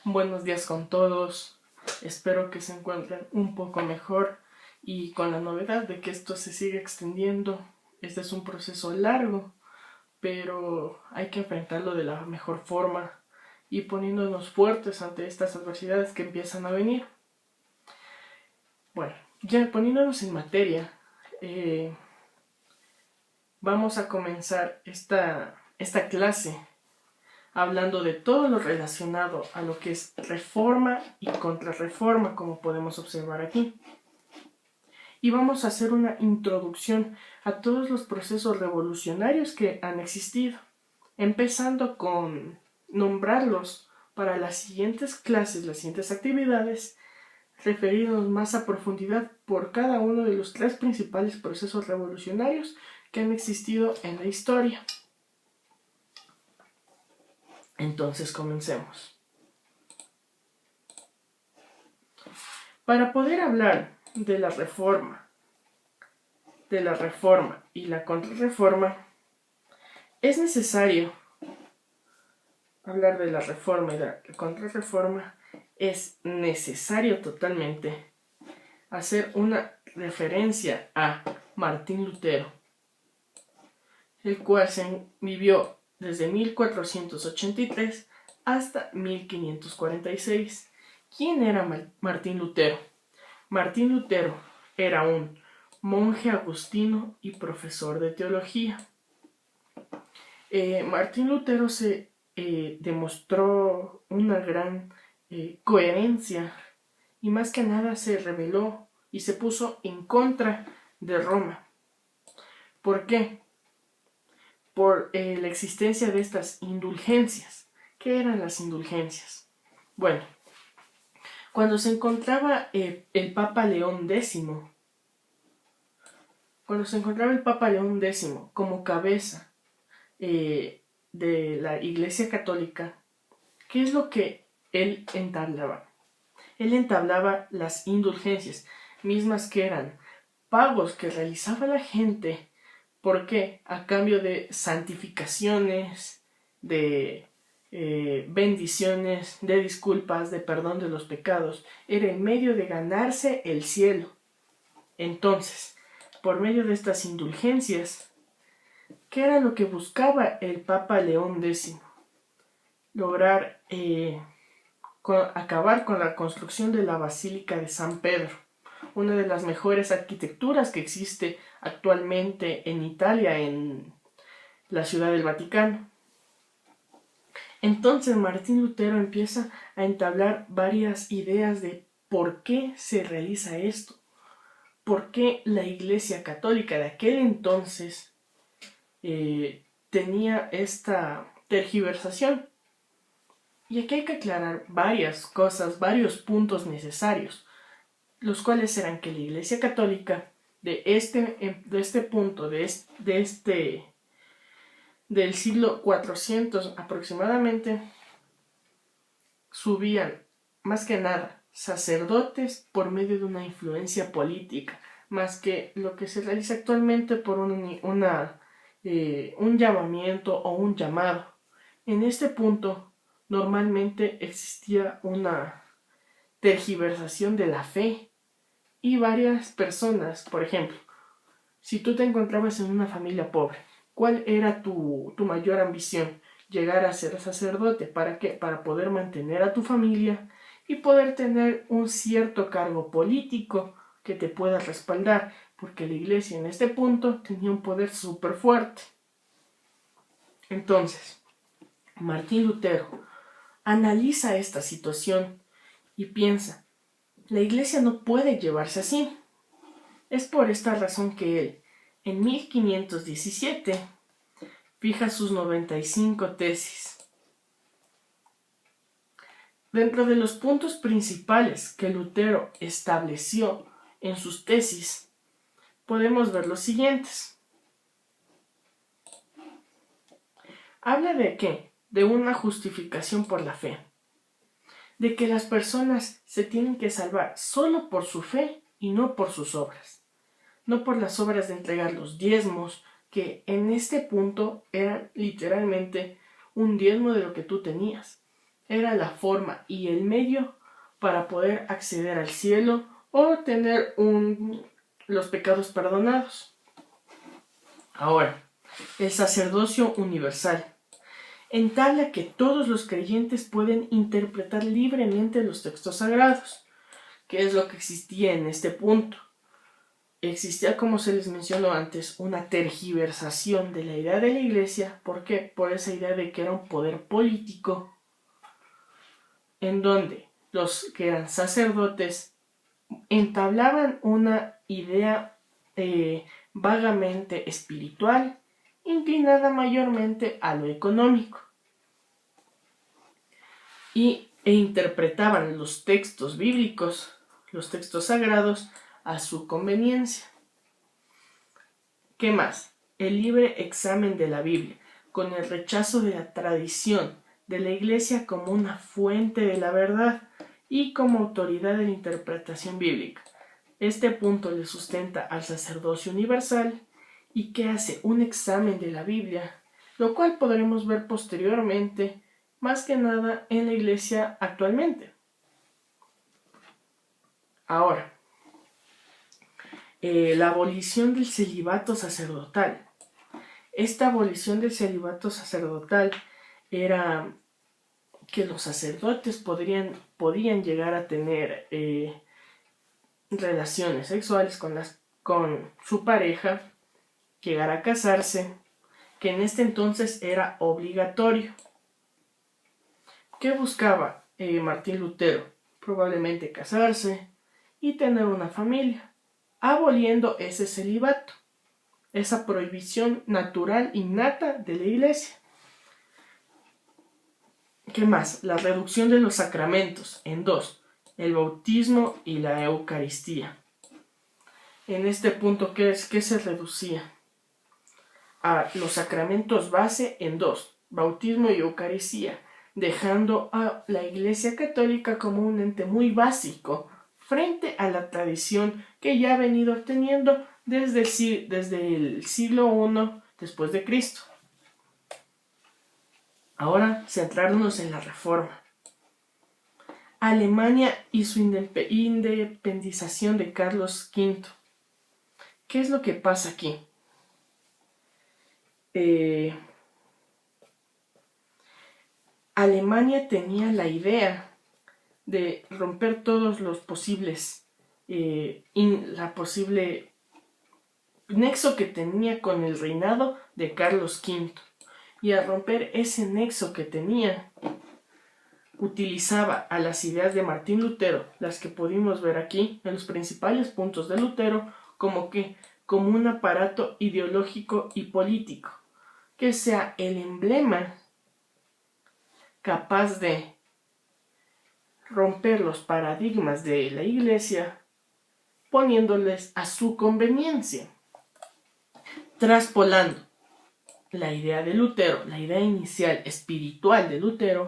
Buenos días con todos. Espero que se encuentren un poco mejor y con la novedad de que esto se sigue extendiendo. Este es un proceso largo, pero hay que enfrentarlo de la mejor forma y poniéndonos fuertes ante estas adversidades que empiezan a venir. Bueno, ya poniéndonos en materia, vamos a comenzar esta clase hablando de todo lo relacionado a lo que es reforma y contrarreforma, como podemos observar aquí. Y vamos a hacer una introducción a todos los procesos revolucionarios que han existido, empezando con nombrarlos para las siguientes clases, las siguientes actividades, referirnos más a profundidad por cada uno de los tres principales procesos revolucionarios que han existido en la historia. Entonces comencemos. Para poder hablar de la reforma y la contrarreforma, es necesario hablar de la reforma y la contrarreforma. Es necesario totalmente hacer una referencia a Martín Lutero, el cual vivió desde 1483 hasta 1546. ¿Quién era Martín Lutero? Martín Lutero era un monje agustino y profesor de teología. Martín Lutero se demostró una gran coherencia y más que nada se rebeló y se puso en contra de Roma. ¿Por qué? Por la existencia de estas indulgencias. ¿Qué eran las indulgencias? Bueno, cuando se encontraba el Papa León X, como cabeza de la Iglesia Católica, ¿qué es lo que él entablaba? Él entablaba las indulgencias, mismas que eran pagos que realizaba la gente. ¿Por qué? A cambio de santificaciones, de bendiciones, de disculpas, de perdón de los pecados. Era el medio de ganarse el cielo. Entonces, por medio de estas indulgencias, ¿qué era lo que buscaba el Papa León X? Lograr acabar con la construcción de la Basílica de San Pedro, una de las mejores arquitecturas que existe actualmente en Italia, en la Ciudad del Vaticano. Entonces Martín Lutero empieza a entablar varias ideas de por qué se realiza esto, por qué la Iglesia Católica de aquel entonces tenía esta tergiversación. Y aquí hay que aclarar varias cosas, varios puntos necesarios, los cuales eran que la Iglesia Católica del siglo 400 aproximadamente, subían más que nada sacerdotes por medio de una influencia política, más que lo que se realiza actualmente por un llamamiento o un llamado. En este punto normalmente existía una tergiversación de la fe y varias personas, por ejemplo, si tú te encontrabas en una familia pobre, ¿cuál era tu mayor ambición? Llegar a ser sacerdote. ¿Para qué? Para poder mantener a tu familia y poder tener un cierto cargo político que te pueda respaldar, porque la iglesia en este punto tenía un poder súper fuerte. Entonces, Martín Lutero analiza esta situación y piensa, la iglesia no puede llevarse así. Es por esta razón que él, en 1517, fija sus 95 tesis. Dentro de los puntos principales que Lutero estableció en sus tesis, podemos ver los siguientes. Habla de ¿qué? De una justificación por la fe. De que las personas se tienen que salvar solo por su fe y no por sus obras. No por las obras de entregar los diezmos, que en este punto eran literalmente un diezmo de lo que tú tenías. era la forma y el medio para poder acceder al cielo o tener los pecados perdonados. Ahora, el sacerdocio universal entabla que todos los creyentes pueden interpretar libremente los textos sagrados. ¿Qué es lo que existía en este punto? Existía, como se les mencionó antes, una tergiversación de la idea de la Iglesia. ¿Por qué? Por esa idea de que era un poder político en donde los que eran sacerdotes entablaban una idea vagamente espiritual, inclinada mayormente a lo económico, e interpretaban los textos bíblicos, los textos sagrados, a su conveniencia. ¿Qué más? El libre examen de la Biblia, con el rechazo de la tradición de la Iglesia como una fuente de la verdad y como autoridad de la interpretación bíblica. Este punto le sustenta al sacerdocio universal y que hace un examen de la Biblia, lo cual podremos ver posteriormente, más que nada en la Iglesia actualmente. Ahora, la abolición del celibato sacerdotal. Esta abolición del celibato sacerdotal era que los sacerdotes podían llegar a tener relaciones sexuales con su pareja, llegar a casarse, que en este entonces era obligatorio. ¿Qué buscaba Martín Lutero? Probablemente casarse y tener una familia, aboliendo ese celibato, esa prohibición natural innata de la Iglesia. ¿Qué más? La reducción de los sacramentos en dos, el bautismo y la Eucaristía. En este punto, ¿qué se reducía? A los sacramentos base en dos, bautismo y Eucaristía, dejando a la Iglesia Católica como un ente muy básico frente a la tradición que ya ha venido teniendo desde el siglo I después de Cristo. Ahora, centrarnos en la Reforma. Alemania y su independización de Carlos V. ¿Qué es lo que pasa aquí? Alemania tenía la idea de romper todos los posibles, la posible nexo que tenía con el reinado de Carlos V. Y al romper ese nexo que tenía, utilizaba a las ideas de Martín Lutero, las que pudimos ver aquí en los principales puntos de Lutero, como un aparato ideológico y político, que sea el emblema capaz de romper los paradigmas de la Iglesia, poniéndoles a su conveniencia, traspolando la idea de Lutero, la idea inicial espiritual de Lutero,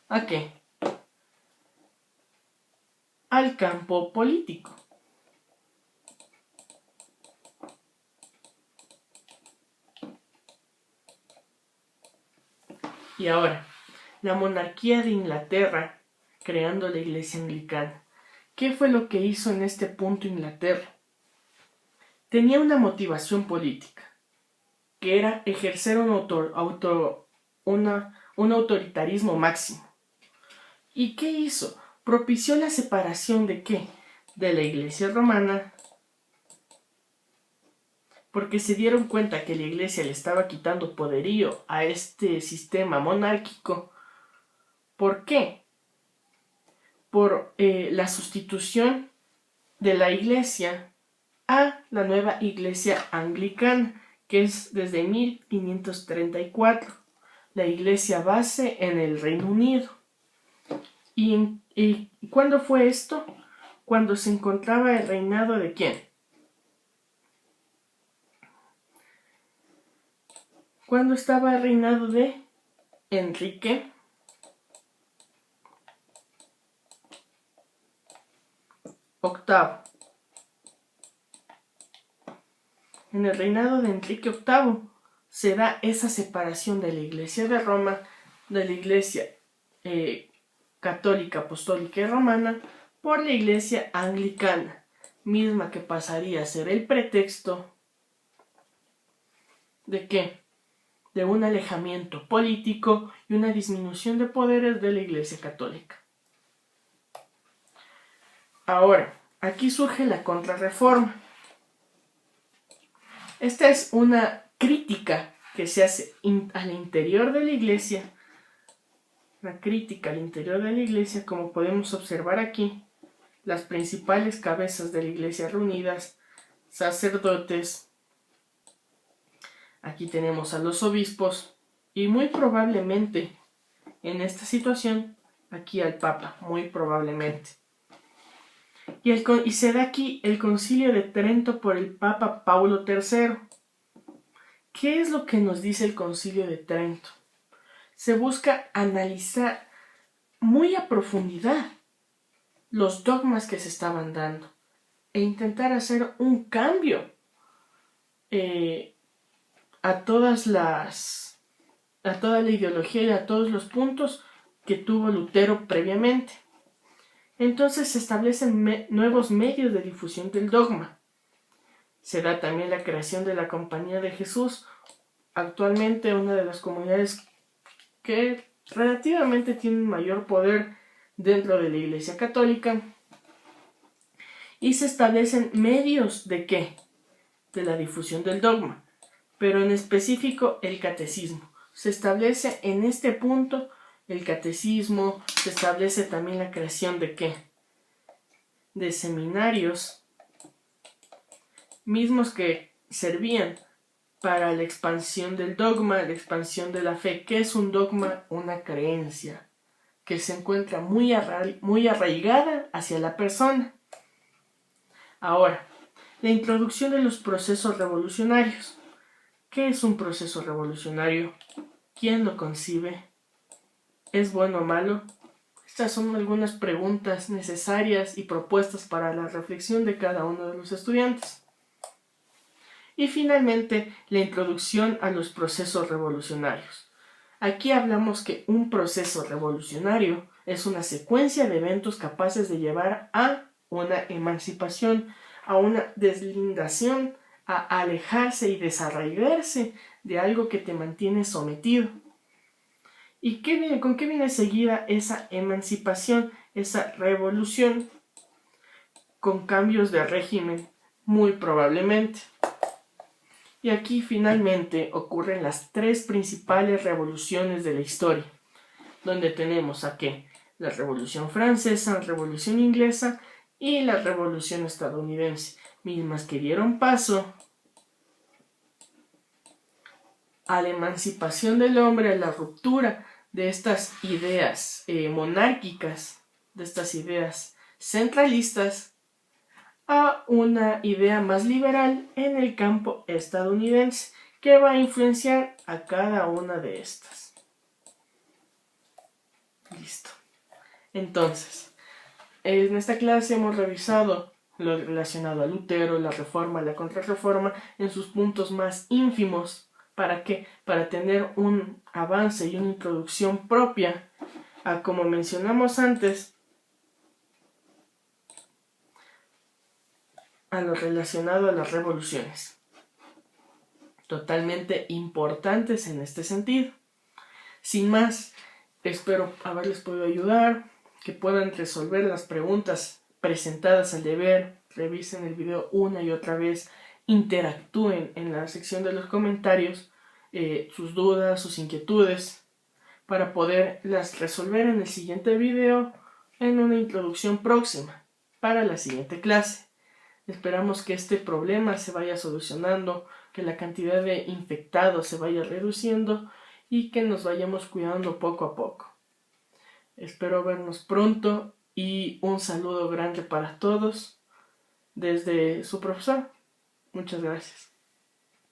¿a qué? Al campo político. Y ahora, la monarquía de Inglaterra, creando la Iglesia Anglicana. ¿Qué fue lo que hizo en este punto Inglaterra? Tenía una motivación política, que era ejercer un autoritarismo máximo. ¿Y qué hizo? Propició la separación ¿de qué? De la Iglesia romana, porque se dieron cuenta que la Iglesia le estaba quitando poderío a este sistema monárquico. ¿Por qué? Por la sustitución de la Iglesia a la nueva Iglesia Anglicana, que es desde 1534, la Iglesia base en el Reino Unido. ¿Y cuándo fue esto? Cuando se encontraba el reinado ¿de quién? Cuando estaba el reinado de Enrique VIII. En el reinado de Enrique VIII se da esa separación de la Iglesia de Roma, de la Iglesia católica, apostólica y romana por la Iglesia anglicana, misma que pasaría a ser el pretexto ¿de qué? De un alejamiento político y una disminución de poderes de la Iglesia católica. Ahora, aquí surge la Contrarreforma. Esta es una crítica que se hace al interior de la Iglesia, una crítica al interior de la Iglesia, como podemos observar aquí, las principales cabezas de la Iglesia reunidas, sacerdotes, aquí tenemos a los obispos y muy probablemente en esta situación aquí al Papa, muy probablemente. Y se da aquí el Concilio de Trento por el Papa Paulo III. ¿Qué es lo que nos dice el Concilio de Trento? Se busca analizar muy a profundidad los dogmas que se estaban dando e intentar hacer un cambio a toda la ideología y a todos los puntos que tuvo Lutero previamente. Entonces se establecen nuevos medios de difusión del dogma. Se da también la creación de la Compañía de Jesús, actualmente una de las comunidades que relativamente tienen mayor poder dentro de la Iglesia Católica. Y se establecen medios ¿de qué? De la difusión del dogma, pero en específico el catecismo. Se establece en este punto el catecismo, se establece también la creación ¿de qué? De seminarios mismos que servían para la expansión del dogma, la expansión de la fe. ¿Qué es un dogma? Una creencia que se encuentra muy arraigada hacia la persona. Ahora, la introducción de los procesos revolucionarios. ¿Qué es un proceso revolucionario? ¿Quién lo concibe? ¿Es bueno o malo? Estas son algunas preguntas necesarias y propuestas para la reflexión de cada uno de los estudiantes. Y finalmente, la introducción a los procesos revolucionarios. Aquí hablamos que un proceso revolucionario es una secuencia de eventos capaces de llevar a una emancipación, a una deslindación, a alejarse y desarraigarse de algo que te mantiene sometido. ¿Y con qué viene seguida esa emancipación, esa revolución? Con cambios de régimen, muy probablemente. Y aquí finalmente ocurren las tres principales revoluciones de la historia, donde tenemos a ¿qué? La Revolución Francesa, la Revolución Inglesa y la Revolución Estadounidense, mismas que dieron paso a la emancipación del hombre, a la ruptura de estas ideas monárquicas, de estas ideas centralistas, a una idea más liberal en el campo estadounidense, que va a influenciar a cada una de estas. Listo. Entonces, en esta clase hemos revisado lo relacionado a Lutero, la Reforma, la Contrarreforma, en sus puntos más ínfimos. ¿Para qué? Para tener un avance y una introducción propia a, como mencionamos antes, a lo relacionado a las revoluciones. Totalmente importantes en este sentido. Sin más, espero haberles podido ayudar, que puedan resolver las preguntas presentadas al deber, revisen el video una y otra vez, interactúen en la sección de los comentarios sus dudas, sus inquietudes, para poderlas resolver en el siguiente video en una introducción próxima para la siguiente clase. Esperamos que este problema se vaya solucionando, que la cantidad de infectados se vaya reduciendo y que nos vayamos cuidando poco a poco. Espero vernos pronto y un saludo grande para todos desde su profesor. Muchas gracias.